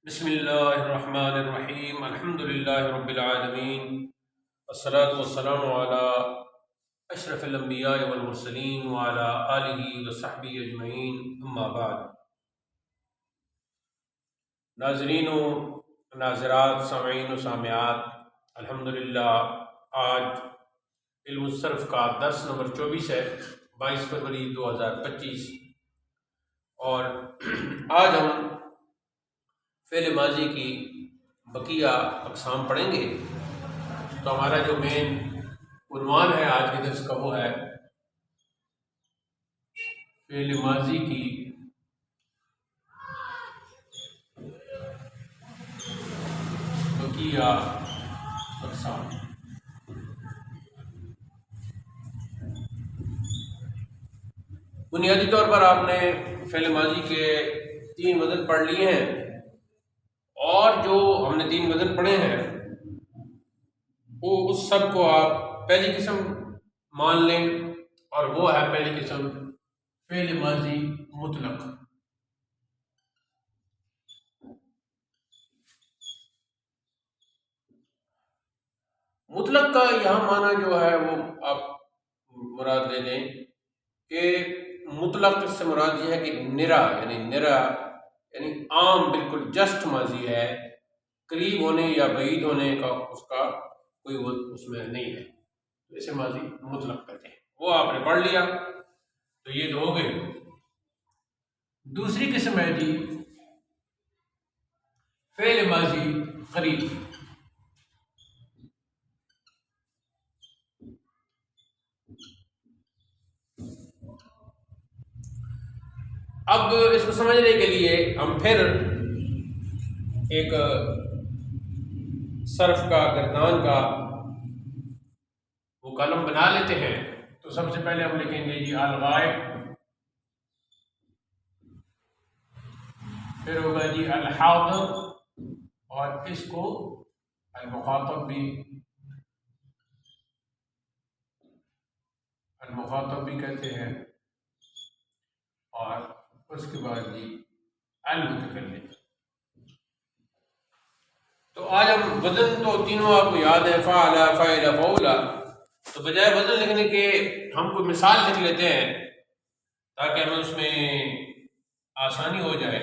بسم اللہ الرحمن الرحیم الحمد للہ رب العالمین والصلاة والسلام علی اشرف الانبیاء والمرسلین وعلی آلہ وصحبہ اجمعین اما بعد۔ ناظرین و ناظرات، سامعین و سامعات، الحمدللہ آج علم الصرف کا درس نمبر 24 ہے، 22 فروری 2025، اور آج ہم فعل ماضی کی بقیہ اقسام پڑھیں گے۔ تو ہمارا جو مین عنوان ہے آج کے درس کا وہ ہے فعل ماضی کی بقیہ اقسام۔ بنیادی طور پر آپ نے فعل ماضی کے 3 وزن پڑھ لیے ہیں، اور جو ہم نے 3 وزن پڑھے ہیں وہ اس سب کو آپ پہلی قسم مان لیں، اور وہ ہے پہلی قسم فعل ماضی مطلق۔ مطلق کا یہاں معنی جو ہے وہ آپ مراد لے لیں کہ مطلق اس سے مراد یہ ہے کہ نرا یعنی عام، بالکل جسٹ ماضی ہے، قریب ہونے یا بعید ہونے کا اس کا کوئی وہ اس میں نہیں ہے، اسے ماضی مطلق کہتے ہیں۔ وہ آپ نے پڑھ لیا تو یہ تو ہو گئے۔ دوسری قسم ہے جی فعل ماضی قریب۔ اب اس کو سمجھنے کے لیے ہم پھر ایک صرف کا، گردان کا وہ کالم بنا لیتے ہیں۔ تو سب سے پہلے ہم لکھیں گے جی الغائب، پھر ہوگا جی الحاضر، اور اس کو المخاطب بھی کہتے ہیں، اور اس کے بعد جی المتکلم۔ تو آج ہم وزن تو تینوں آپ کو یاد ہے، فعل، فعل، فعول، تو بجائے وزن لکھنے کے ہم کوئی مثال لکھ لیتے ہیں تاکہ ہمیں اس میں آسانی ہو جائے۔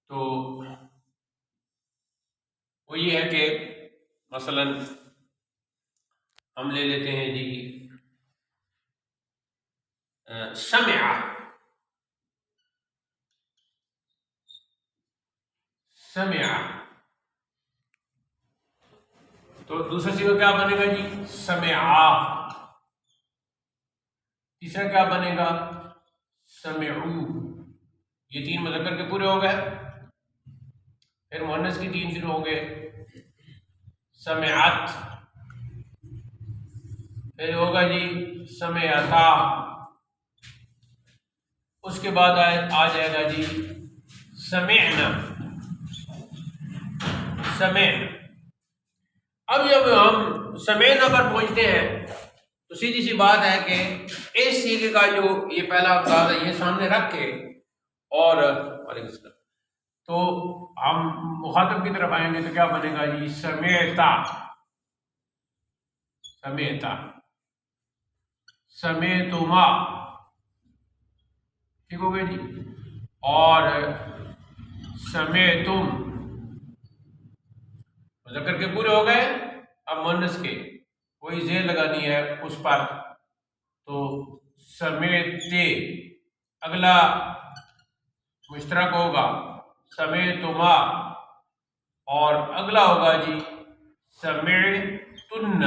تو وہ یہ ہے کہ مثلا ہم لے لیتے ہیں جی سمع، تو دوسرا صیغہ کیا بنے گا جی سمعا، تیسرا کیا بنے گا سمعو۔ یہ 3 مذکر کے پورے ہو گئے۔ پھر مؤنث کی 3 شروع ہوں گے، سمعت، پھر ہوگا جی سمعتا، اس کے بعد آ جائے گا جی سمعنا، سمعنا۔ اب جب ہم سمعنا پر پہنچتے ہیں تو سیدھی سی بات ہے کہ اس صیغے کا جو یہ پہلا انداز ہے یہ سامنے رکھ کے، اور وعلیکم السلام، تو ہم مخاطب کی طرف آئیں گے تو کیا بنے گا جی سمعتا، سمعتا، سمعتما، ٹھیک ہو گئے جی، اور سمعتم، مذکر کے پورے ہو گئے۔ اب مؤنث کے کوئی زیر لگانی ہے اس پر، تو سمعتے، اگلا مشترک ہوگا سمعتما، اور اگلا ہوگا جی سمعتن۔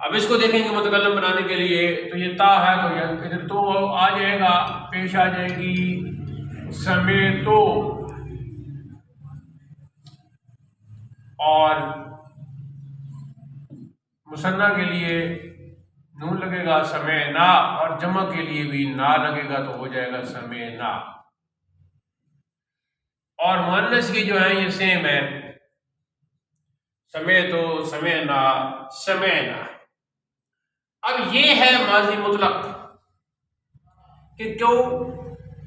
اب اس کو دیکھیں گے متکلم بنانے کے لیے، تو یہ تا ہے تو یہ ادھر تو آ جائے گا، پیش آ جائے گی سمعتو، اور مثنیٰ کے لیے نون لگے گا سمعنا، اور جمع کے لیے بھی نا لگے گا تو ہو جائے گا سمعنا۔ اور مؤنث کی جو ہے یہ سیم ہے، سمعتو، سمعنا، سمعنا۔ اب یہ ہے ماضی مطلق۔ کہ کیوں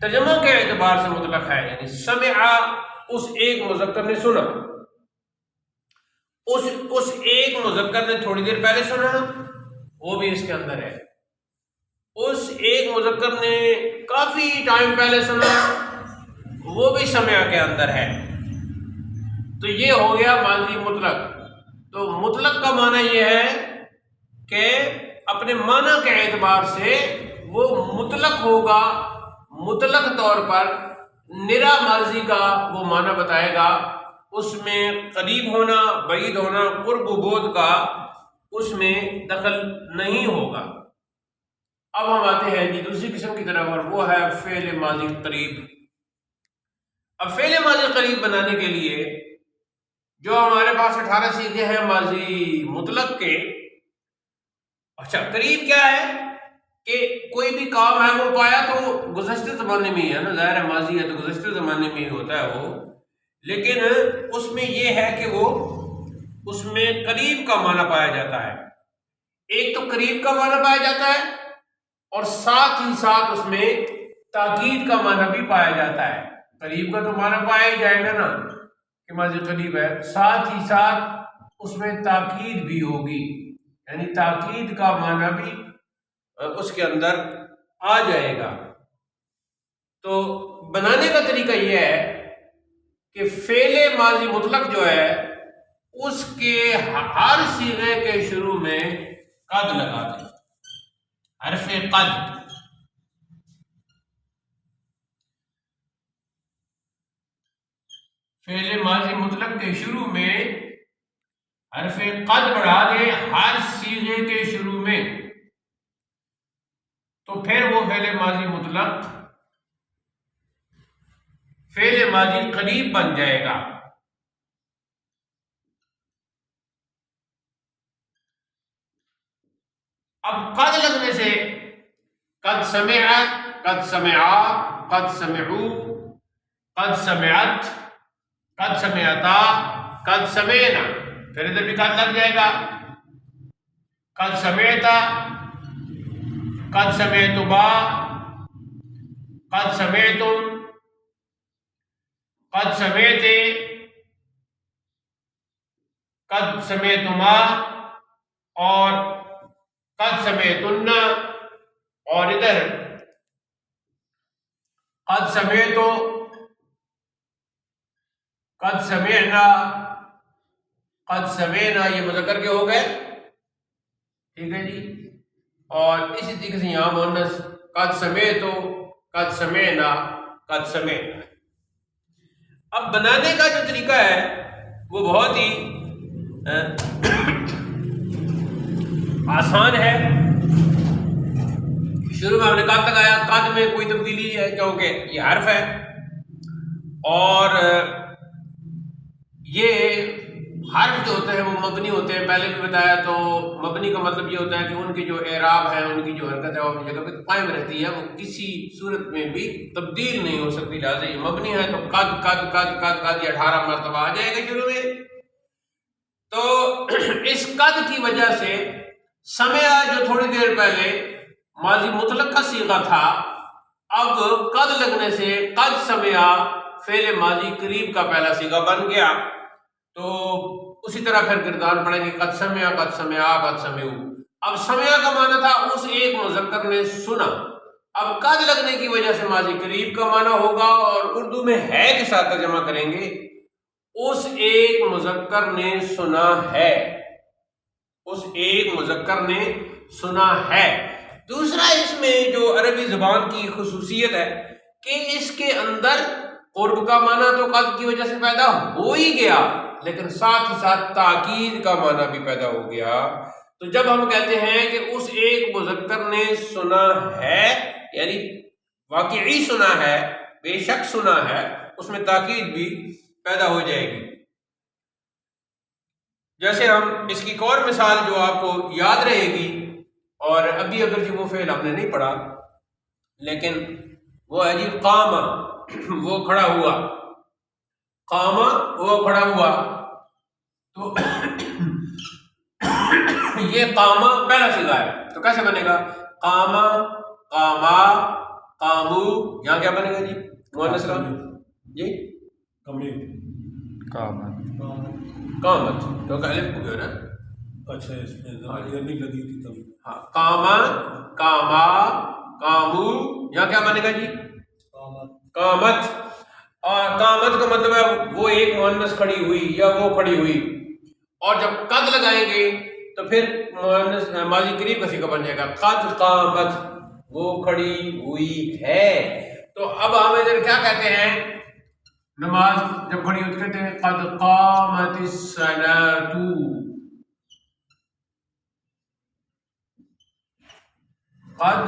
ترجمہ کے اعتبار سے مطلق ہے، یعنی سمع اس ایک مذکر نے سنا، اس ایک مذکر نے تھوڑی دیر پہلے سنا، وہ بھی اس کے اندر ہے، اس ایک مذکر نے کافی ٹائم پہلے سنا، وہ بھی سمع کے اندر ہے۔ تو یہ ہو گیا ماضی مطلق۔ تو مطلق کا معنی یہ ہے کہ اپنے معنی کے اعتبار سے وہ مطلق ہوگا، مطلق طور پر نرا ماضی کا وہ معنی بتائے گا، اس میں قریب ہونا، بعید ہونا، قرب و بعد کا اس میں دخل نہیں ہوگا۔ اب ہم آتے ہیں دوسری قسم کی طرف، اور وہ ہے فعل ماضی قریب۔ اب فعل ماضی قریب بنانے کے لیے جو ہمارے پاس 18 سیغے ہیں ماضی مطلق کے، اچھا قریب کیا ہے کہ کوئی بھی کام ہے وہ پایا تو گزشتہ زمانے میں ہی ہے نا، ظاہر ہے ماضی ہے تو گزشتہ زمانے میں ہی ہوتا ہے وہ، لیکن اس میں یہ ہے کہ وہ اس میں قریب کا معنی پایا جاتا ہے۔ ایک تو قریب کا معنی پایا جاتا ہے، اور ساتھ ہی ساتھ اس میں تاکید کا معنی بھی پایا جاتا ہے۔ قریب کا تو معنی پایا ہی جائے گا نا کہ ماضی قریب ہے، ساتھ ہی ساتھ اس میں تاکید بھی ہوگی، یعنی تاکید کا معنی بھی اس کے اندر آ جائے گا۔ تو بنانے کا طریقہ یہ ہے کہ فعل ماضی مطلق جو ہے اس کے ہر صیغے کے شروع میں قد لگا دیں، حرف قد۔ فعل ماضی مطلق کے شروع میں حرف قد بڑھا دیں ہر صیغے کے شروع میں، تو پھر وہ فعل ماضی مطلق فعل ماضی قریب بن جائے گا۔ اب قد لگنے سے قد سمع، قد سمعا، قد سمعو، قد سمعت، قد سمعتا، قد سمعنا، پھر ادھر بھی قد لگ جائے گا، قد سمعتا، قد سمعتما، قد سمعتم، قد سمعتے، قد سمعتما، اور قد سمعتن، اور ادھر قد سمعتو، قد سمعنا، قد سمعنا، یہ مذکر کے ہو گئے، ٹھیک ہے جی۔ اور اسی طریقے سے یہاں مؤنث قد سمعتو، قد سمعنا، قد سمعنا۔ اب بنانے کا جو طریقہ ہے وہ بہت ہی آسان ہے۔ شروع میں ہم نے قد لگایا، قد میں کوئی تبدیلی ہے کیونکہ یہ حرف ہے، اور یہ حرف جو ہوتے ہیں وہ مبنی ہوتے ہیں، پہلے بھی بتایا۔ تو مبنی کا مطلب یہ ہوتا ہے کہ ان کی جو اعراب ہے، ان کی جو حرکت ہے وہ اپنی جگہ پہ قائم رہتی ہے، وہ کسی صورت میں بھی تبدیل نہیں ہو سکتی، لہٰذا یہ مبنی ہے۔ تو قد قد قد قد قد یہ 18 مرتبہ آ جائے گا شروع میں۔ تو اس قد کی وجہ سے سمع جو تھوڑی دیر پہلے ماضی مطلق کا صیغہ تھا، اب قد لگنے سے قد سمع فعل ماضی قریب کا پہلا صیغہ بن گیا۔ تو اسی طرح پھر گردان پڑیں گے، قد سمع، قد سمعا، قد سمعو۔ اب سمع کا معنی تھا اس ایک مذکر نے سنا، اب قد لگنے کی وجہ سے ماضی قریب کا معنی ہوگا، اور اردو میں ہے کے ساتھ ترجمہ کریں گے، اس ایک مذکر نے سنا ہے، اس ایک مذکر نے سنا ہے۔ دوسرا اس میں جو عربی زبان کی خصوصیت ہے کہ اس کے اندر قرب کا معنی تو قد کی وجہ سے پیدا ہو ہی گیا، لیکن ساتھ ہی ساتھ تاکید کا معنی بھی پیدا ہو گیا۔ تو جب ہم کہتے ہیں کہ اس ایک مذکر نے سنا ہے، یعنی واقعی سنا ہے، بے شک سنا ہے، اس میں تاکید بھی پیدا ہو جائے گی۔ جیسے ہم اس کی ایک اور مثال جو آپ کو یاد رہے گی، اور ابھی اگرچہ وہ فعل ہم نے نہیں پڑھا لیکن وہ ہے جی قام، وہ کھڑا ہوا، قام وہ کھڑا ہوا۔ تو یہ قام پہلا صیغہ ہے، تو کیسے بنے گا؟ قام، قاما، قامو یہاں کیا بنے گا جی مؤنث کا جی قامت کیونکہ الف ہو گیا نا. اچھا اس میں نہیں لگی تھی تب. ہاں قاما قاما قامو یہاں کیا بنے گا جی قامت. اور قامت کا مطلب ہے وہ ایک مؤنث کھڑی ہوئی یا وہ کھڑی ہوئی. اور جب قد لگائیں گے تو پھر مؤنث ماضی قریب کا صیغہ بن جائے گا قد قامت وہ کھڑی ہوئی ہے. تو اب ہم ادھر کیا کہتے ہیں نماز جب کھڑی ہوتی کہتے ہیں قد قامت الصلاۃ. قد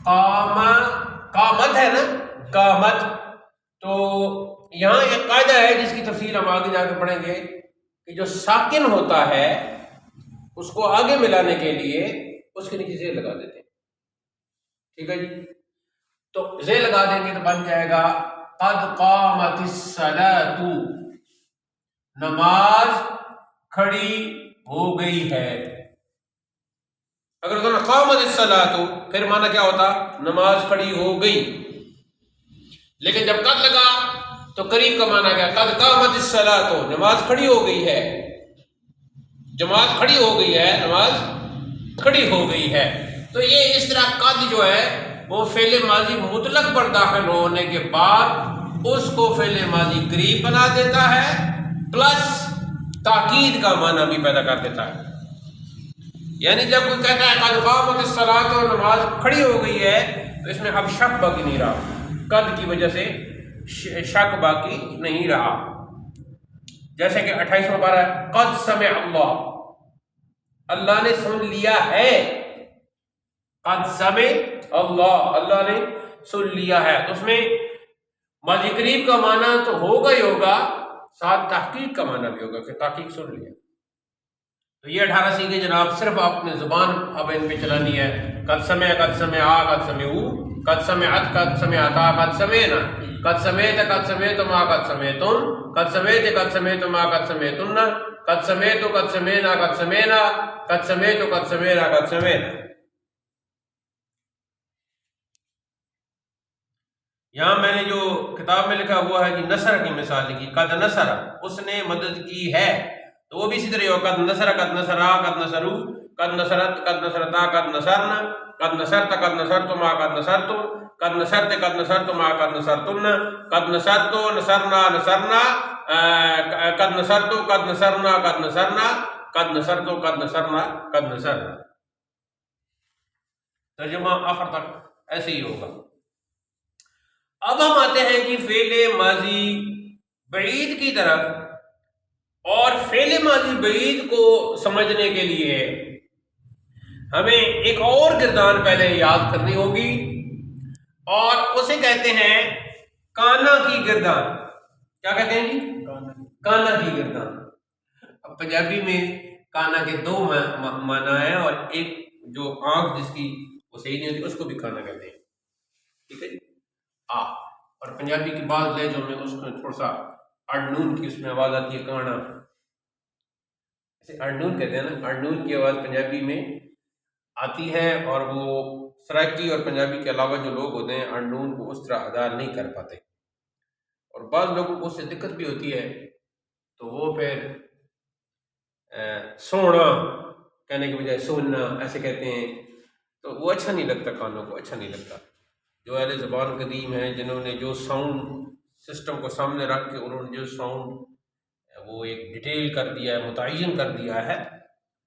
قام قامت ہے نا قامت. تو یہاں ایک قاعدہ ہے جس کی تفصیل ہم آگے جا کے پڑھیں گے کہ جو ساکن ہوتا ہے اس کو آگے ملانے کے لیے اس کے نیچے زیر لگا دیتے ہیں. ٹھیک ہے جی. تو زیر لگا دیں گے تو بن جائے گا قد قامت الصلاۃ نماز کھڑی ہو گئی ہے. اگر کہنا قامت الصلاۃ پھر معنی کیا ہوتا نماز کھڑی ہو گئی. لیکن جب قد لگا تو قریب کا معنی کیا قد قامت الصلاۃ نماز کھڑی ہو گئی ہے. جماعت کھڑی ہو گئی ہے نماز کھڑی ہو گئی ہے. تو یہ اس طرح قد جو ہے وہ فعل ماضی مطلق پر داخل ہونے کے بعد اس کو فعل ماضی قریب بنا دیتا ہے پلس تاکید کا معنی بھی پیدا کر دیتا ہے. یعنی جب کوئی کہتا ہے قد قامت الصلاۃ نماز کھڑی ہو گئی ہے تو اس میں اب شک باقی نہیں رہا. قد کی وجہ سے شک باقی نہیں رہا. جیسے کہ 28واں پارہ ہے قد سمع اللہ اللہ نے سن لیا ہے. قد سمع اللہ اللہ نے سن لیا ہے. تو اس میں ماضی قریب کا معنی تو ہوگا ہی ہوگا ساتھ تحقیق کا معنی بھی ہوگا کہ تحقیق سن لیا. تو یہ 18 سیغے جناب صرف آپ نے زبان اب ان پہ چلانی ہے. قد سمع قد سمعا قد سمعو قد سمعت قد سمعتا قد سمعنا قد سمعت قد سمعتما قد سمعتم قد سمعت قد سمعتما قد سمعتن قد سمعت قد سمعنا قد سمعنا قد سمعت قد سمعنا قد سمعنا. یہاں میں نے جو کتاب میں لکھا ہوا ہے جی نصر کی مثال لکھی قد نصر اس نے مدد کی ہے. تو وہ بھی اسی طرح قد نصر قد نصرا قد نصرو قد نصرت قد نصرتا قد نصرنا قد نصرت قد نصرتما قد نصرتم قد نصرت قد نصرتما قد نصرتن قد نصرت نصرنا نصرنا قد نصرت قد نصرنا قد نصرنا قد نصرت قد نصرنا قد نصرنا. ترجمہ آخر تک ایسے ہی ہوگا. اب ہم آتے ہیں کہ فعل ماضی بعید کی طرف. اور فعل ماضی بعید کو سمجھنے کے لیے ہمیں ایک اور گردان پہلے یاد کرنی ہوگی اور اسے کہتے ہیں کانا کی گردان. کیا کہتے ہیں جی کانا کی گردان. اب پنجابی میں کانا کے دو معنی ہیں اور ایک جو آنکھ جس کی وہ صحیح نہیں ہوتی اس کو بھی کانا کہتے ہیں. ٹھیک ہے جی. اور پنجابی کی بعض لہجوں میں اس کو تھوڑا سا اڑنون کی اس میں آواز آتی ہے کانا. اڑنون کہتے ہیں نا اڑنون کی آواز پنجابی میں آتی ہے اور وہ سرائکی اور پنجابی کے علاوہ جو لوگ ہوتے ہیں اڑنون کو اس طرح ادا نہیں کر پاتے. اور بعض لوگوں کو اس سے دقت بھی ہوتی ہے تو وہ پھر سونا کہنے کے بجائے سونا ایسے کہتے ہیں. تو وہ اچھا نہیں لگتا کانوں کو اچھا نہیں لگتا. جو اہل زبان قدیم ہیں جنہوں نے جو ساؤنڈ سسٹم کو سامنے رکھ کے انہوں نے جو ساؤنڈ وہ ایک ڈیٹیل کر دیا ہے متعین کر دیا ہے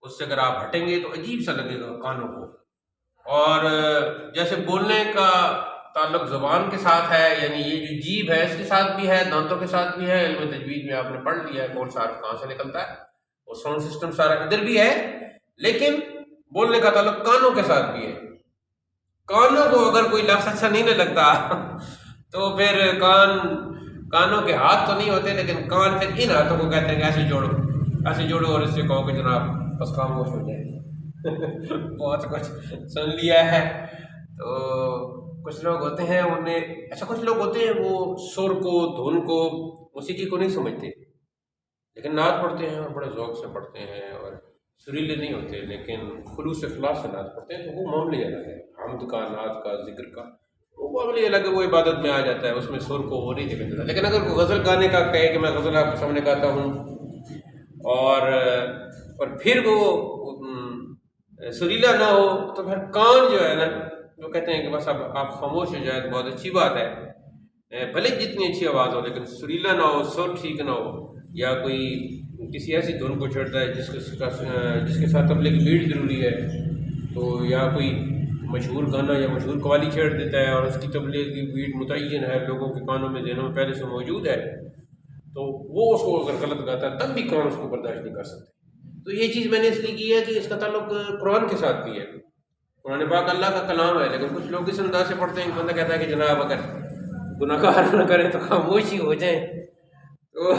اس سے اگر آپ ہٹیں گے تو عجیب سا لگے گا کانوں کو. اور جیسے بولنے کا تعلق زبان کے ساتھ ہے یعنی یہ جو جیب ہے اس کے ساتھ بھی ہے دانتوں کے ساتھ بھی ہے. علم تجوید میں آپ نے پڑھ لیا ہے کون سا کہاں سے نکلتا ہے اور ساؤنڈ سسٹم سارا ادھر بھی ہے لیکن بولنے کا تعلق کانوں کے ساتھ بھی ہے. کانوں کو اگر کوئی لفظ اچھا نہیں لگتا تو پھر کانوں کے ہاتھ تو نہیں ہوتے لیکن کان پھر ان ہاتھوں کو کہتے ہیں کہ ایسے جوڑو اور اس سے کہو کہ جناب بس خاموش ہو جائے. بہت کچھ سن لیا ہے. تو کچھ لوگ ہوتے ہیں کچھ لوگ ہوتے ہیں وہ سر کو دھن کو موسیقی کو نہیں سمجھتے لیکن نعت پڑھتے ہیں اور بڑے ذوق سے پڑھتے ہیں اور سریلے نہیں ہوتے لیکن خلوص اخلاص سے نعت پڑھتے ہیں تو وہ معاملے الگ ہے. حمد کا نعت کا ذکر کا وہ عملی الگ ہے، وہ عبادت میں آ جاتا ہے، اس میں سر کو وہ نہیں دکھا دیتا۔ لیکن اگر کوئی غزل گانے کا کہے کہ میں غزل آپ کے سامنے گاتا ہوں اور پھر وہ سریلا نہ ہو، تو پھر کان جو ہے نا، وہ کہتے ہیں کہ بس اب آپ خاموش ہو جائے تو بہت اچھی بات ہے، بھلے جتنی اچھی آواز ہو لیکن سریلا نہ ہو، سر ٹھیک نہ ہو، یا کوئی کسی ایسی دھن کو چھیڑتا ہے جس کے ساتھ تبلے کی بیٹ ضروری ہے، تو یا کوئی مشہور گانا یا مشہور قوالی چھیڑ دیتا ہے اور اس کی تبلے کی بیٹ متعین ہے، لوگوں کے کانوں میں ذہنوں میں پہلے سے موجود ہے، تو وہ اس کو اگر غلط گاتا ہے تب بھی کان اس کو برداشت نہیں کر سکتے۔ تو یہ چیز میں نے اس لیے کی ہے کہ اس کا تعلق قرآن کے ساتھ بھی ہے۔ قرآن پاک اللہ کا کلام ہے، لیکن کچھ لوگ اس انداز سے پڑھتے ہیں کہ بندہ کہتا ہے کہ جناب اگر گناہ گار نہ کریں تو خاموشی ہو جائیں، تو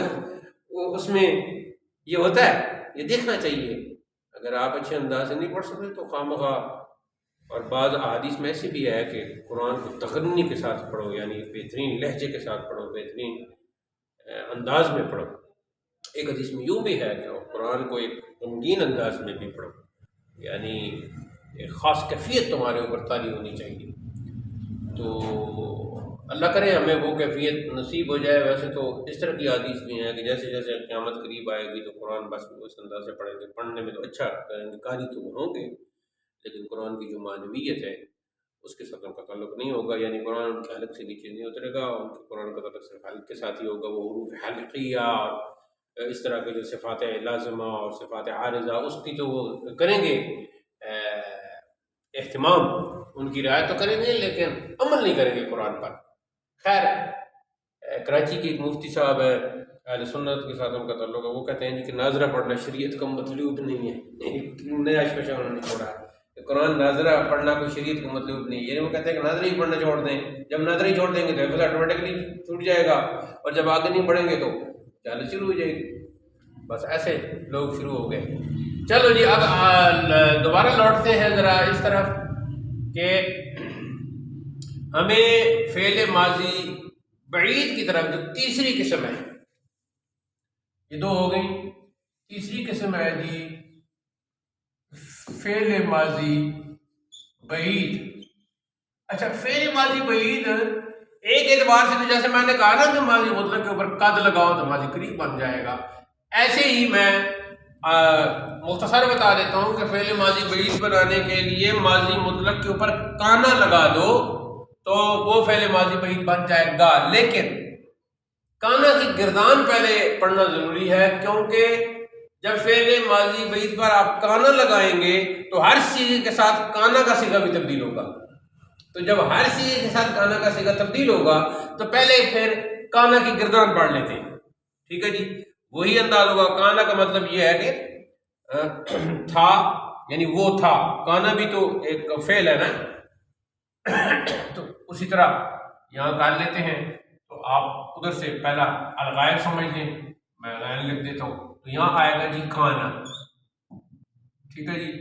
وہ اس میں یہ ہوتا ہے، یہ دیکھنا چاہیے۔ اگر آپ اچھے انداز سے نہیں پڑھ سکتے تو خواہ، اور بعض احادیث میں ایسے بھی ہے کہ قرآن کو تغنی کے ساتھ پڑھو، یعنی بہترین لہجے کے ساتھ پڑھو، بہترین انداز میں پڑھو۔ ایک حدیث میں یوں بھی ہے کہ قرآن کو ایک غمگین انداز میں بھی پڑھو، یعنی ایک خاص کیفیت تمہارے اوپر طاری ہونی چاہیے۔ تو اللہ کرے ہمیں وہ کیفیت نصیب ہو جائے۔ ویسے تو اس طرح کی حدیث بھی ہیں کہ جیسے جیسے قیامت قریب آئے گی تو قرآن بس اس انداز سے پڑھیں گے، پڑھنے میں تو اچھا کریں گے، قاری تو وہ ہوں گے، لیکن قرآن کی جو معنویت ہے اس کے ساتھ ان کا تعلق نہیں ہوگا، یعنی قرآن ان کے حلق سے نیچے نہیں اترے گا، ان کے قرآن کا تعلق صرف حلق کے ساتھ ہی ہوگا۔ وہ حروف حلقیہ اور اس طرح کے جو صفات لازمہ اور صفات عارضہ اس کی تو وہ کریں گے اہتمام، ان کی رعایت تو کریں گے لیکن عمل نہیں کریں گے قرآن پر۔ خیر، کراچی کے ایک مفتی صاحب ہے، اہل سنت کے ساتھ ان کا تعلق ہے، وہ کہتے ہیں کہ ناظرہ پڑھنا شریعت کا مطلوب نہیں ہے۔ نیا شوشہ انہوں نے چھوڑا ہے کہ قرآن ناظرہ پڑھنا کوئی شریعت کا مطلوب نہیں ہے، یعنی وہ کہتے ہیں کہ ناظرہ ہی پڑھنا چھوڑ دیں۔ جب ناظرہ ہی چھوڑ دیں گے تو حفظ آٹومیٹکلی چھوٹ جائے گا، اور جب آگے نہیں پڑھیں گے تو چال شروع ہو جائے گی۔ بس ایسے لوگ شروع ہو گئے۔ چلو جی، اب دوبارہ لوٹتے ہیں ذرا اس طرف کہ ہمیں فعل ماضی بعید کی طرف جو تیسری قسم ہے، یہ دو ہو گئی، تیسری قسم ہے جی فعل ماضی بعید۔ اچھا، فعل ماضی بعید ایک اعتبار سے تو جیسے میں نے کہا نا کہ ماضی مطلق کے اوپر قد لگاؤ تو ماضی قریب بن جائے گا، ایسے ہی میں مختصر بتا دیتا ہوں کہ فعل ماضی بعید بنانے کے لیے ماضی مطلق کے اوپر کانا لگا دو تو وہ فعل ماضی بعید بن جائے گا، لیکن کانا کی گردان پہلے پڑھنا ضروری ہے، کیونکہ جب فعل ماضی بعید پر آپ کانا لگائیں گے تو ہر صیغے کے ساتھ کانا کا صیغہ بھی تبدیل ہوگا۔ تو جب ہر صیغے کے ساتھ کانا کا صیغہ تبدیل ہوگا تو پہلے پھر کانا کی گردان پڑھ لیتے ہیں، ٹھیک ہے جی، وہی انداز ہوگا۔ کانا کا مطلب یہ ہے کہ تھا، یعنی وہ تھا، کانا بھی تو ایک فعل ہے نا، تو اسی طرح یہاں کر لیتے ہیں۔ تو آپ ادھر سے پہلا الغائب سمجھ لیں، میں غیر لکھ دیتا ہوں، تو یہاں آئے گا جی کانا، ٹھیک ہے جی،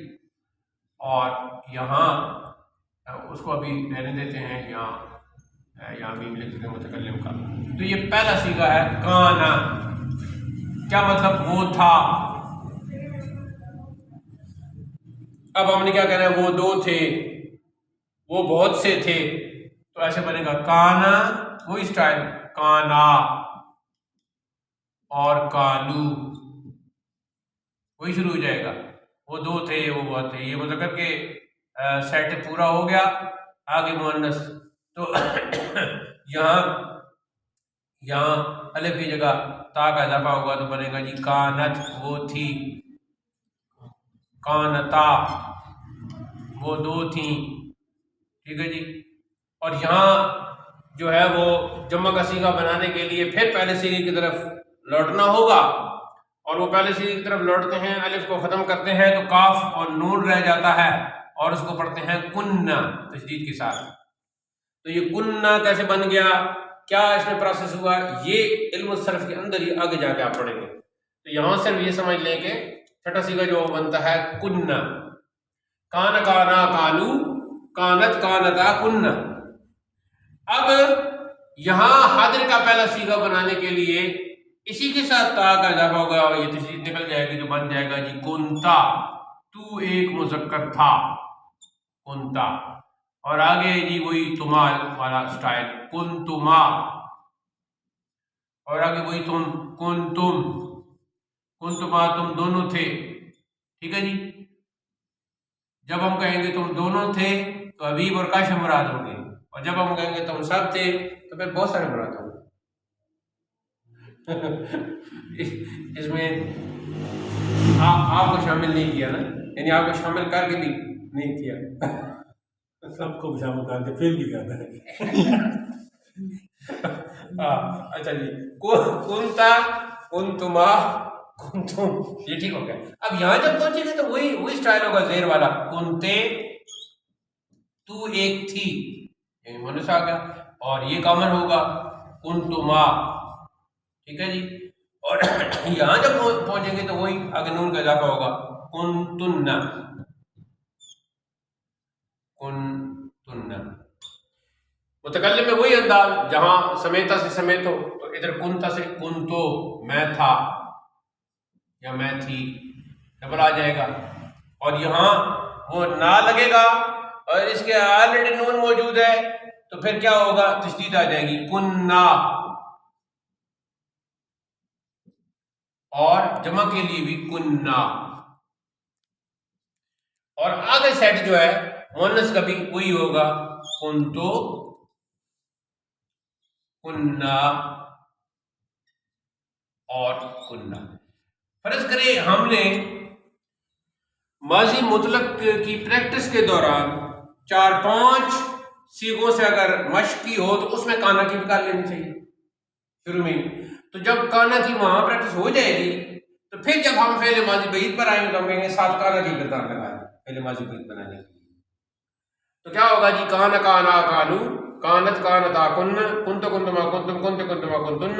اور یہاں اس کو ابھی رہنے دیتے ہیں، یہاں بھی لکھ دیتے ہیں متکلم کا۔ تو یہ پہلا صیغہ ہے کانا، کیا مطلب؟ وہ تھا۔ اب ہم نے کیا کہنا ہے؟ وہ دو تھے، وہ بہت سے تھے، تو ایسے بنے گا کانا، وہی سٹائل، کانا اور کالو، وہی شروع ہو جائے گا، وہ دو تھے، وہ بہت تھے، یہ مذکر کے سیٹ پورا ہو گیا، آگے مؤنث، تو یہاں الف کی جگہ تا کا اضافہ ہوگا تو بنے گا جی کانت، وہ تھی، کانتا، وہ دو تھیں، ٹھیک ہے جی۔ اور یہاں جو ہے وہ جمع کا صیغہ بنانے کے لیے پھر پہلے صیغے کی طرف لوٹنا ہوگا، اور وہ پہلے صیغے کی طرف لوٹتے ہیں، الف کو ختم کرتے ہیں تو کاف اور نون رہ جاتا ہے، اور اس کو پڑھتے ہیں کننا تشدید کے ساتھ۔ تو یہ کننا کیسے بن گیا، کیا اس میں پروسیس ہوا، یہ علم الصرف کے اندر ہی آگے جا کے آپ پڑھیں گے۔ تو یہاں صرف یہ سمجھ لیں کہ چھٹا صیغہ جو بنتا ہے کننا، کانا کانا کالو، کانت کانتا کننا۔ اب یہاں حاضر کا پہلا صیغہ بنانے کے لیے اسی کے ساتھ تا کا اضافہ ہوگا، اور یہ تشدید نکل جائے گی تو بن جائے گا جی کنتا، تو ایک مذکر تھا، کنتا، اور آگے جی وہی تما والا سٹائل، کنتما، اور آگے وہی تم، کنتم، کنتما تم دونوں تھے، ٹھیک ہے جی۔ جب ہم کہیں گے تم دونوں تھے تو حبیب اور کاش مراد ہوں گے، اور جب ہم کہیں گے تم سب تھے تو پھر بہت سارے مراد ہوں گے۔ اس میں آپ کو شامل نہیں کیا نا، یعنی آپ کو شامل کر کے بھی نہیں کیا، سب کو شامل کر کے پھر بھی کہتا ہے۔ اچھا جی، کنتا، کنتما، کنتم، یہ ٹھیک ہو گیا۔ اب یہاں جب پہنچے گے تو وہی سٹائل ہوگا زیر والا، کنتے، تو ایک تھی، یعنی مونس آ گیا، اور یہ کامن ہوگا کنتما، ٹھیک ہے جی۔ اور یہاں جب پہنچیں گے تو وہی آگے نون کا اضافہ ہوگا، کنتن، کنتن۔ متکلم میں وہی انداز، جہاں سمیتا سے سمیتو، تو ادھر کنتا سے کنتو، میں تھا یا میں تھی، ڈبل آ جائے گا، اور یہاں وہ نہ لگے گا اور اس کے آلریڈی نون موجود ہے تو پھر کیا ہوگا، تشدید آ جائے گی، کننا، اور جمع کے لیے بھی کننا، اور آگے سیٹ جو ہے مؤنث کا بھی وہی ہوگا، کنتو، کننا اور کننا۔ فرض کریں ہم نے ماضی مطلق کی پریکٹس کے دوران 4-5 صیغوں سے اگر مشق کی ہو تو اس میں کانا کی بھی کر لینی چاہیے شروع میں، تو جب کانا کی وہاں پریکٹس ہو جائے گی تو پھر جب ہم فعل ماضی بعید پر آئیں گے تو ہم کہیں گے ساتھ کانا کی کردار لگا دیں فعل ماضی بعید بنانے کے لیے۔ تو کیا ہوگا جی، کانا کانا کانو، کانت کانتا کن، کنت کنتما کنتم، کنت کنتما کنتن،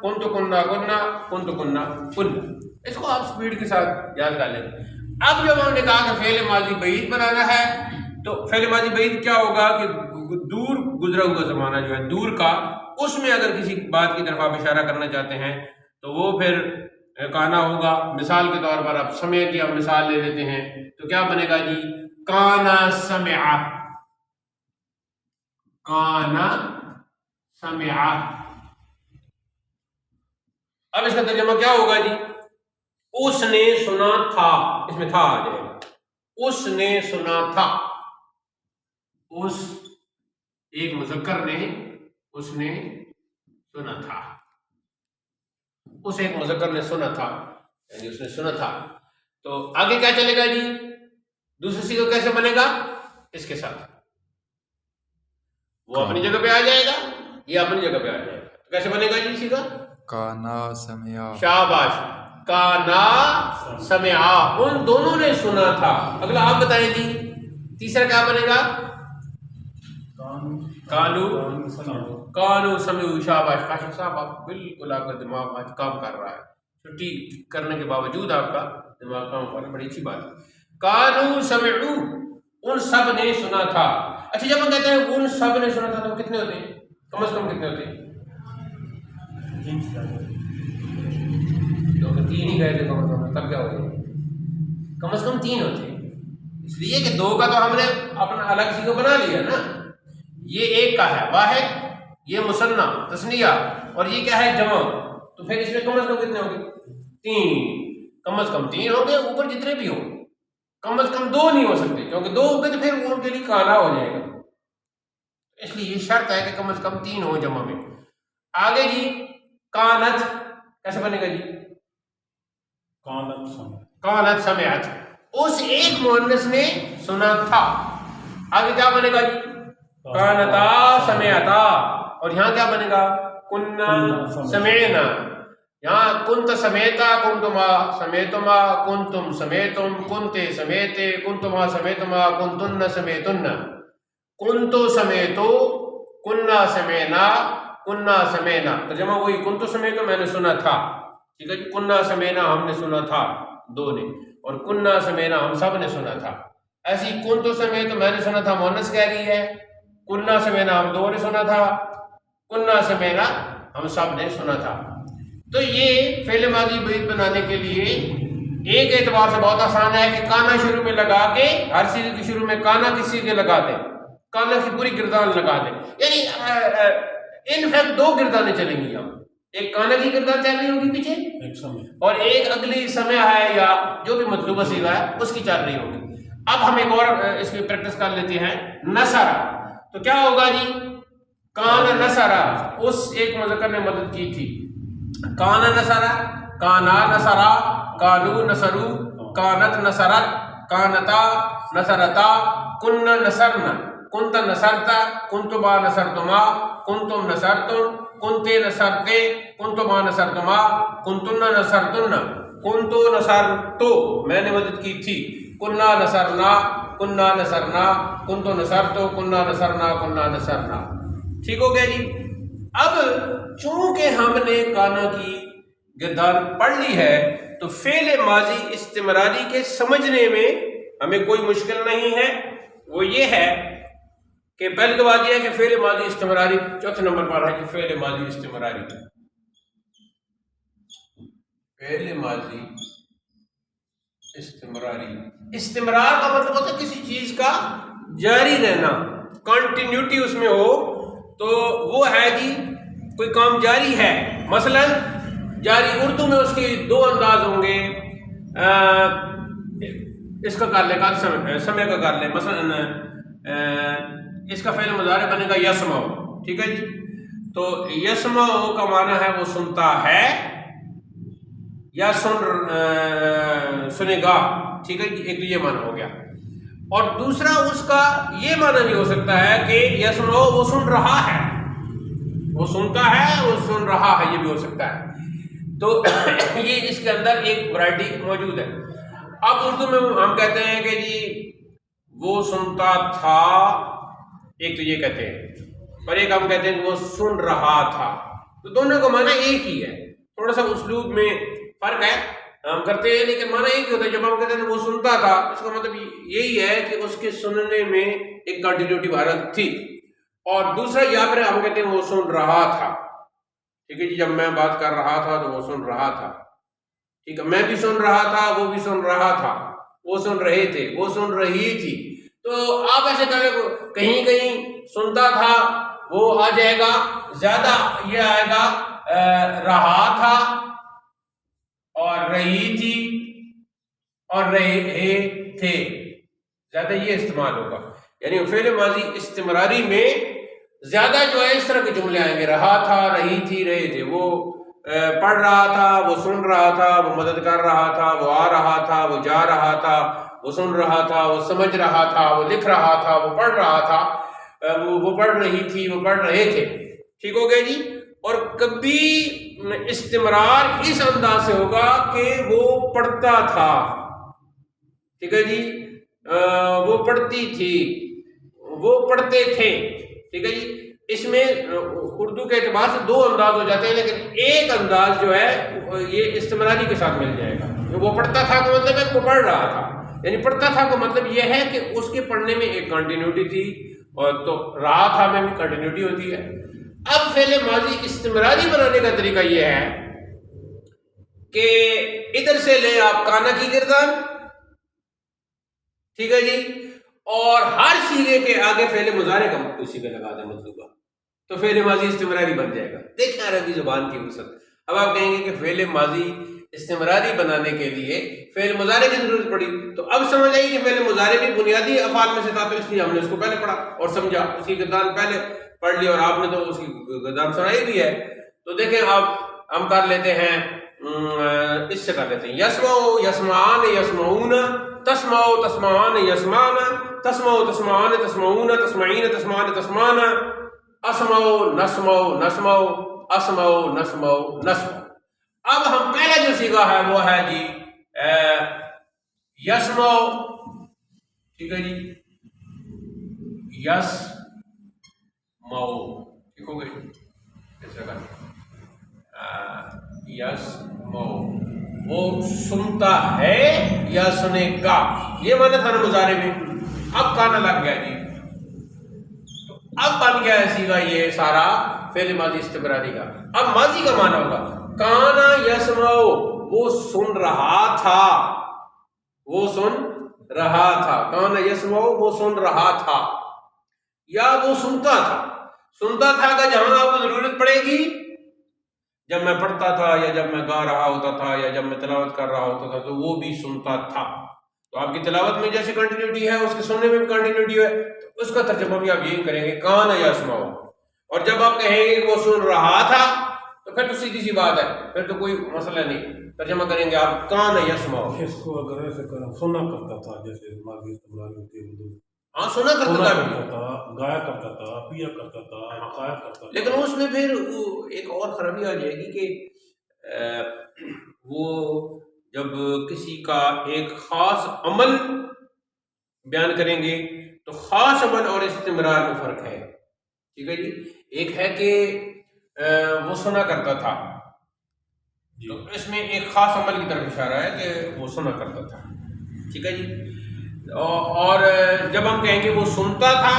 کنت کننا کننا، کنت کننا کن۔ اس کو آپ سپیڈ کے ساتھ یاد کر لیں۔ اب جب ہم نے کہا کہ فعل ماضی بعید بنانا ہے تو فعل ماضی بعید کیا ہوگا کہ دور گزرا ہوا زمانہ جو ہے دور کا، اس میں اگر کسی بات کی طرف آپ اشارہ کرنا چاہتے ہیں تو وہ پھر کانا ہوگا۔ مثال کے طور پر آپ سمع کی ہم مثال لے لیتے ہیں تو کیا بنے گا جی، کانا سمع، کانا سمع۔ اب اس کا ترجمہ کیا ہوگا جی، اس نے سنا تھا، اس میں تھا آ جائے گا، اس نے سنا تھا، اس ایک مذکر نے، اس نے سنا تھا، اس ایک مذکر نے سنا تھا، یعنی اس نے سنا تھا۔ تو آگے کیا چلے گا جی، دوسری صیغہ کیسے بنے گا، اس کے ساتھ وہ اپنی جگہ پہ آ جائے گا، یہ اپنی جگہ پہ آ جائے گا۔ تو کیسے بنے گا جی صیغہ، کانا سمیا، شاباش، کانا سمعا، ان دونوں نے سنا تھا۔ اگلا آپ بتائیں جی، تیسرا کیا بنے گا، کانو، کانو سمعو، شاباش کاشف صاحب، آپ بالکل، آپ کا دماغ آج کام کر رہا ہے، چھٹی کرنے کے باوجود آپ کا دماغ کام کر رہا ہے، بڑی اچھی بات ہے۔ کانو سمعو، ان سب نے سنا تھا۔ اچھا جب ہم کہتے ہیں ان سب نے سنا تھا تو کتنے ہوتے ہیں، کم از کم کتنے ہوتے ہیں، تو 3 ہی گئے تھے کم از کم، تب کیا ہوتے ہیں، کم از کم 3 ہوتے ہیں، اس لیے کہ 2 کا تو ہم نے اپنا الگ سی کو بنا لیا نا، یہ ایک کا ہے واحد، یہ مثنیٰ تثنیہ، اور یہ کیا ہے جمع، تو پھر اس میں کم از کم کتنے ہوں گے، 3، کم از کم 3 ہوں گے، اوپر جتنے بھی ہوں، کم از کم 2 نہیں ہو سکتے، کیونکہ 2 ہو گئے تو پھر ان کے لیے کانا ہو جائے گا، اس لیے یہ شرط ہے کہ کم از کم 3 ہو جمع میں۔ آگے جی، کانت کیسے بنے گا جی، کانت سمع، کانت سمعت، اس ایک مؤنث نے سنا تھا۔ آگے کیا بنے گا جی، کانتا سمعتا، اور یہاں کیا بنے گا، کننا سمعنا، یہاں کنت سمیتا، کنتما سمیتما، کنتم سمیتم، کنتے سمیتے، کنتما سمیتما، کنتن سمیتن، کنتو سمیتو، کننا سمینا، کننا سمینا۔ ترجمہ وہی، کنتو سمیتو میں نے سنا تھا، ٹھیک ہے جی، کننا سمینا ہم نے سنا تھا 2 نے، اور کننا سمینا ہم سب نے سنا تھا۔ ایسی کنتو سمیتو میں نے سنا تھا مؤنث کہہ رہی ہے، کننا سمینا ہم 2 نے سنا تھا، کننا سمینا ہم سب نے سنا تھا۔ تو یہ فعل ماضی بعید بنانے کے لیے ایک اعتبار سے بہت آسان ہے کہ کانا شروع میں لگا کے، ہر صیغے کے شروع میں کانا کی صیغے لگا دیں، کانا کی پوری گردان لگا دیں، یعنی انفیکٹ دو گردانیں چلیں گی یہاں، ایک کانا کی گردان چل رہی ہوگی پیچھے ایک سمے اور ایک اگلی سمع ہے یا جو بھی مطلوبہ صیغہ ہے اس کی چل رہی ہوگی۔ اب ہم ایک اور اس کی پریکٹس کر لیتے ہیں، نصرہ، تو کیا ہوگا جی؟ کان نصرہ، اس ایک مذکر نے مدد کی تھی، کان نصرہ، کانا نصرہ، کانو نصرو، کانت نصرت، کانتا نصرتا، کن نصرنا، کنت نصرتا، کنتما نصرتما، کنتم نصرتم، کنتے نصرتے، کنتما نصرتما، کنتن نصرتن، کنتو نصرتو، میں نے مدد کی تھی، کننا نصرنا، کننا نصرنا، کنتو نصرتو، کننا نصرنا، کننا نصرنا۔ ٹھیک ہو گیا جی؟ اب چونکہ ہم نے کانا کی گردان پڑھ لی ہے تو فعل ماضی استمراری کے سمجھنے میں ہمیں کوئی مشکل نہیں ہے۔ وہ یہ ہے کہ پہلے تو بات یہ ہے کہ فعل ماضی استمراری چوتھے نمبر پر ہے کہ فعل ماضی استمراری، فعل ماضی استمراری، استمرار کا مطلب ہوتا ہے کسی چیز کا جاری رہنا، کنٹینیوٹی اس میں ہو، تو وہ ہے جی کوئی کام جاری ہے۔ مثلا جاری اردو میں اس کے دو انداز ہوں گے، اس کا کر لیں، سمے کا کر لیں، مثلا اس کا فعل مضارع بنے گا یسمع، ٹھیک ہے جی؟ تو یسمع کا معنی ہے وہ سنتا ہے یا سنے گا، ٹھیک ہے جی؟ ایک تو یہ معنی ہو گیا، اور دوسرا اس کا یہ معنی بھی ہو سکتا ہے کہ یسمع وہ سن رہا ہے، وہ سنتا ہے، وہ سن رہا ہے، یہ بھی ہو سکتا ہے۔ تو یہ اس کے اندر ایک ورائٹی موجود ہے۔ اب اردو میں ہم کہتے ہیں کہ جی وہ سنتا تھا، ایک تو یہ کہتے ہیں، اور ایک ہم کہتے ہیں کہ وہ سن رہا تھا، تو دونوں کا معنی ایک ہی ہے، تھوڑا سا اسلوب میں فرق ہے، ہم کرتے ہیں لیکن معنی ایک ہی ہوتا ہے۔ جب ہم کہتے ہیں وہ سنتا تھا، اس کا مطلب یہی ہے کہ اس کے سننے میں ایک کنٹینیوٹی بھارت تھی، اور دوسرا یا پھر ہم کہتے ہیں وہ سن رہا تھا، ٹھیک ہے جی؟ جب میں بات کر رہا تھا تو وہ سن رہا تھا، ٹھیک ہے؟ میں بھی سن رہا تھا، وہ بھی سن رہا تھا، وہ سن رہے تھے، وہ سن رہی تھی۔ تو آپ ایسے کریں، کہیں کہیں سنتا تھا وہ آ جائے گا، زیادہ یہ آئے گا رہا تھا اور رہی تھی اور رہے تھے، زیادہ یہ استعمال ہوگا۔ یعنی فعل ماضی استمراری میں زیادہ جو ہے اس طرح کے جملے آئیں گے، رہا تھا، رہی تھی، رہے تھے، وہ پڑھ رہا تھا، وہ سن رہا تھا، وہ مدد کر رہا تھا، وہ آ رہا تھا، وہ جا رہا تھا، وہ سن رہا تھا، وہ سمجھ رہا تھا، وہ لکھ رہا تھا، وہ پڑھ رہا تھا، وہ پڑھ رہی تھی، وہ پڑھ رہے تھے، ٹھیک ہو گیا جی؟ اور کبھی استمرار اس انداز سے ہوگا کہ وہ پڑھتا تھا، ٹھیک ہے جی؟ وہ پڑھتی تھی، وہ پڑھتے تھے، ٹھیک ہے جی؟ اس میں اردو کے اعتبار سے دو انداز ہو جاتے ہیں، لیکن ایک انداز جو ہے یہ استمراری کے ساتھ مل جائے گا۔ وہ پڑھتا تھا کا مطلب ہے وہ پڑھ رہا تھا، یعنی پڑھتا تھا کا مطلب یہ ہے کہ اس کے پڑھنے میں ایک کنٹینیوٹی تھی، اور تو رہا تھا میں بھی کنٹینیوٹی ہوتی ہے۔ اب فعل ماضی استمراری بنانے کا طریقہ یہ ہے کہ ادھر سے لیں آپ کانا کی گردان، ٹھیک ہے جی؟ اور ہر صیغے کے آگے فعل مضارع کا کوئی صیغہ لگا دیں مطلوبہ، تو فعل ماضی استمراری بن جائے گا۔ دیکھیں عربی زبان کی وسعت۔ اب آپ کہیں گے کہ فعل ماضی استمراری بنانے کے لیے فعل مضارع کی ضرورت پڑی، تو اب سمجھ آئی کہ فعل مضارع بھی بنیادی افعال میں سے تھا، تو اس لیے ہم نے اس کو پہلے پڑھا اور سمجھا، اس کی گردان پہلے پڑھ لی، اور آپ نے تو اس کی گردان سنائی بھی ہے۔ تو دیکھیں اب ہم کر لیتے ہیں، اس سے کر لیتے ہیں، یسمعو یسمعان یسمعون، تسمعو تسمعان یسمعان، تسمعو تسمعان تسمعون، تسمعین تسمعان تسمعان، اسمعو نسمعو نسمعو، اسمعو نسمعو نسمعو۔ اب ہم پہلا جو صیغہ ہے وہ ہے جی یسمعو، ٹھیک ہے جی؟ یسمعو، ٹھیک ہو گئی؟ یسمعو، وہ سنتا ہے یا سنے گا، یہ معنی تھا نا مضارع میں۔ اب کانا لگ گیا جی، اب بن گیا ہے صیغہ یہ سارا فعل ماضی استمراری کا۔ اب ماضی کا معنی ہوگا کانا یسمعو، وہ سن رہا تھا، وہ سن رہا تھا، کانا یسمعو وہ سن رہا تھا۔ یا وہ سنتا تھا کہ جہاں آپ کو ضرورت پڑے گی، جب میں پڑھتا تھا یا جب میں گا رہا ہوتا تھا یا جب میں تلاوت کر رہا ہوتا تھا تو وہ بھی سنتا تھا. تو آپ کی تلاوت میں جیسے کنٹینیوٹی ہے اس کے سننے میں بھی کنٹینیوٹی ہے، تو اس کا ترجمہ بھی آپ یہی کریں گے کان یسمع. اور جب آپ کہیں گے کہ وہ سن رہا تھا تو پھر تو سیدھی سی بات ہے، پھر تو کوئی مسئلہ نہیں، ترجمہ کریں گے آپ کان یسمع. اس کو اگر ایسے کرنا سنا کرتا تھا، جیسے ماضی استمراری ہوتی ہے اردو، ہاں سنا کرتا سنا تھا کرتا تھا، گایا کرتا تھا، پیا کرتا تھا، قایا کرتا تھا. لیکن اس میں پھر ایک اور خرابی آ جائے گی کہ وہ جب کسی کا ایک خاص عمل بیان کریں گے تو خاص عمل اور استمرار میں فرق ہے. ٹھیک ہے جی، ایک ہے کہ وہ سنا کرتا تھا، تو اس میں ایک خاص عمل کی طرف اشارہ ہے کہ وہ سنا کرتا تھا. ٹھیک ہے جی، اور جب ہم کہیں گے وہ سنتا تھا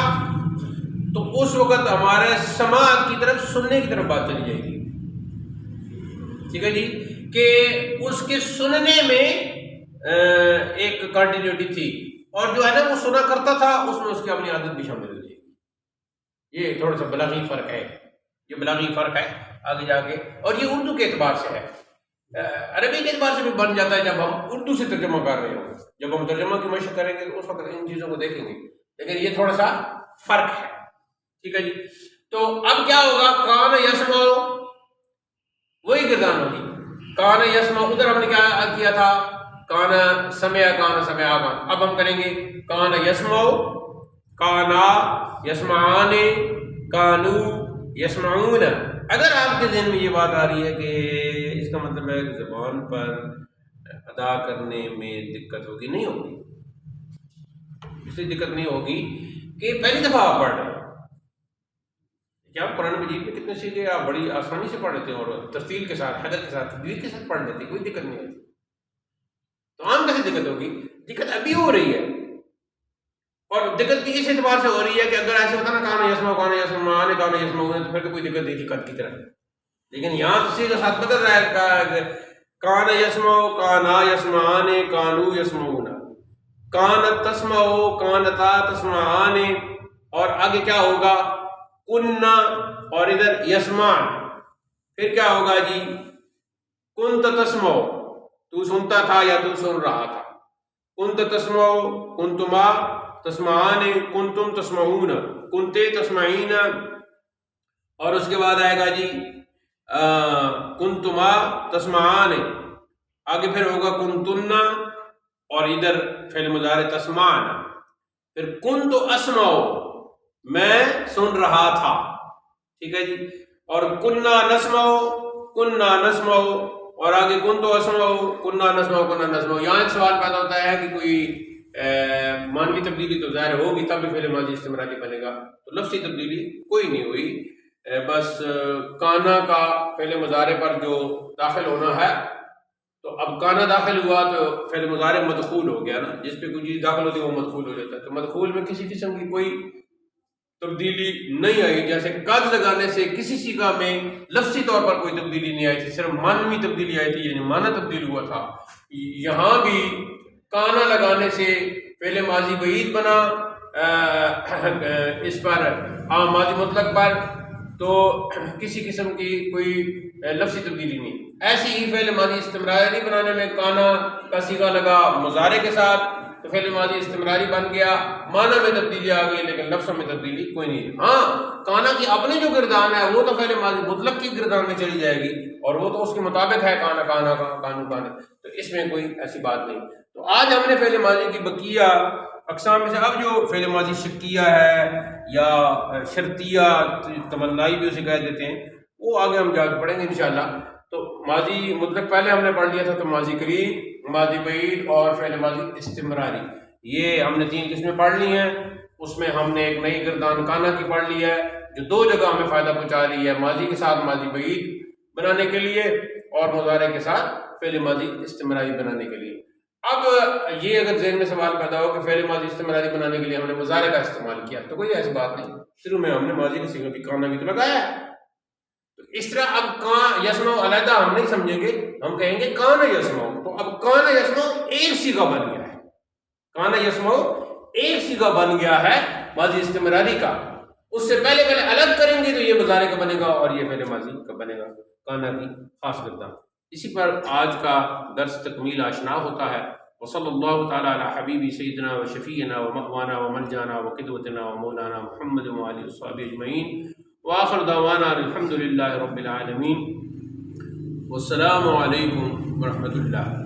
تو اس وقت ہمارے سماعت کی طرف، سننے کی طرف بات چلی جائے گی. ٹھیک ہے جی، کہ اس کے سننے میں ایک کنٹینیوٹی تھی، اور جو ہے نا وہ سنا کرتا تھا اس میں اس کی اپنی عادت بھی شامل ہو جائے گی. یہ تھوڑا سا بلاغی فرق ہے، یہ بلاغی فرق ہے آگے جا کے، اور یہ اردو کے اعتبار سے ہے. عربی کے اعتبار سے بھی بن جاتا ہے جب ہم اردو سے ترجمہ کر رہے ہوں. جب ہم ترجمہ کی مشق کریں گے تو اس وقت ان چیزوں کو دیکھیں گے، لیکن یہ تھوڑا سا فرق ہے. ٹھیک ہے جی، تو اب کیا ہوگا؟ کان یسمع وہی گردان ہوگی. کان یسمع ادھر ہم نے کیا کیا تھا؟ کان سمع، کان سمع. اب ہم کریں گے کان یسمع، کانا یسمعان، کانو یسمعون. اگر آپ کے ذہن میں یہ بات آ رہی ہے کہ اس کا مطلب ہے کہ زبان پر ادا کرنے میں دقت ہوگی، نہیں ہوگی. اس لیے دقت نہیں ہوگی کہ پہلی دفعہ آپ پڑھ رہے ہیں. کیا آپ قرآن مجید میں کتنے سیدھے آپ بڑی آسانی سے پڑھ لیتے ہیں اور ترتیل کے ساتھ، حدت کے ساتھ، تدبیر کے ساتھ پڑھ لیتے ہیں، کوئی دقت نہیں ہوتی. تو عام کیسے دقت ہوگی؟ دقت ابھی ہو رہی ہے، اور دقت بھی اس اعتبار سے ہو رہی ہے کہ اگر ایسے ہوتا نا کان یسمع، کان یسمعان، کان یسمعون، تو پھر تو کوئی دقت نہیں تھی قد کی طرح. لیکن یہاں اسی کے ساتھ بدل رہا ہے، کان یسمع، کانا یسمعان، کانو یسمعون، کانت تسمع، کانتا تسمعان. اور آگے کیا ہوگا؟ کننا، اور ادھر یسمعن. پھر کیا ہوگا جی؟ کنت تسمع، تو سنتا تھا یا تو سن رہا تھا. کنت تسمع، کنتما تسمعان، کنتم تسمعون، کنتے تسمعین. اور اس کے بعد آئے گا جی کنتما تسمعان. آگے پھر ہوگا کنتن، اور ادھر فعل مضارع تسمعن. پھر کنت اسمع، میں سن رہا تھا. ٹھیک ہے جی، اور کننا نسمع، کننا نسمع، اور آگے کنت اسمع، کننا نسمع، کننا نسمع. یہاں ایک سوال پیدا ہوتا ہے کہ کوئی مانوی تبدیلی تو ظاہر ہوگی تب بھی فعل ماضی استمراری بنے گا. تو لفظی تبدیلی کوئی نہیں ہوئی، بس کانا کا فعل مضارع پر جو داخل ہونا ہے، تو اب کانا داخل ہوا تو فعل مضارع مدخول ہو گیا نا، جس پہ کوئی چیز داخل ہوتی ہے وہ مدخول ہو جاتا ہے. تو مدخول میں کسی قسم کی کوئی تبدیلی نہیں آئی، جیسے قد لگانے سے کسی صیغہ میں لفظی طور پر کوئی تبدیلی نہیں آئی تھی، صرف معنوی تبدیلی آئی تھی، یعنی معنی تبدیل ہوا تھا. یہاں بھی کانا لگانے سے فعل ماضی بعید بنا اس پر ماضی مطلق پر، تو کسی قسم کی کوئی لفظی تبدیلی نہیں. ایسی ہی فعل ماضی استمراری بنانے میں کانا کا صیغہ لگا مضارع کے ساتھ تو فعل ماضی استمراری بن گیا. معنی میں تبدیلی آ گئی لیکن لفظوں میں تبدیلی کوئی نہیں. ہاں کانا کی اپنی جو گردان ہے وہ تو فعل ماضی مطلق کی گردان میں چلی جائے گی، اور وہ تو اس کے مطابق ہے کانا کانا کانو کانے، تو اس میں کوئی ایسی بات نہیں. تو آج ہم نے فعل ماضی کی بقیہ اقسام میں سے اب جو فعل ماضی شکیہ ہے یا شرطیہ، تمنائی بھی اسے کہہ دیتے ہیں، وہ آگے ہم جا کے پڑھیں گے انشاءاللہ. تو ماضی مطلق پہلے ہم نے پڑھ لیا تھا، تو ماضی قریب، ماضی بعید اور فعل ماضی استمراری، یہ ہم نے 3 قسمیں پڑھ لی ہیں. اس میں ہم نے ایک نئی گردان کانا کی پڑھ لی ہے جو 2 جگہ ہمیں فائدہ پہنچا رہی ہے، ماضی کے ساتھ ماضی بعید بنانے کے لیے اور مضارع کے ساتھ فعل ماضی استمراری بنانے کے لیے. اب یہ اگر ذہن میں سوال پیدا ہو کہ فعل ماضی استمراری بنانے کے لیے ہم نے مضارع کا استعمال کیا، تو کوئی ایسی بات نہیں، شروع میں ہم نے ماضی کے صیغہ بھی کانا بھی تو لگایا ہے. تو اس طرح اب کان یسمع علیحدہ ہم نہیں سمجھیں گے، ہم کہیں گے کان یسمع. تو اب کان یسمع ایک صیغہ بن گیا ہے، کان یسمع ایک صیغہ بن گیا ہے ماضی استمراری کا. اس سے پہلے الگ کریں گے تو یہ مضارع کا بنے گا اور یہ فعل ماضی کا بنے گا، کانا کی خاص کردار۔ اسی پر آج کا درس تکمیل آشنا ہوتا ہے۔ وصلی اللہ تعالی علی حبیبی سیدنا و شفیعنا و مأوانا و ملجانا و قدوتنا و مولانا محمد و آلہ وصحبہ اجمعین، وآخر دعوانا الحمد للہ رب العالمین، والسلام علیکم ورحمۃ اللہ۔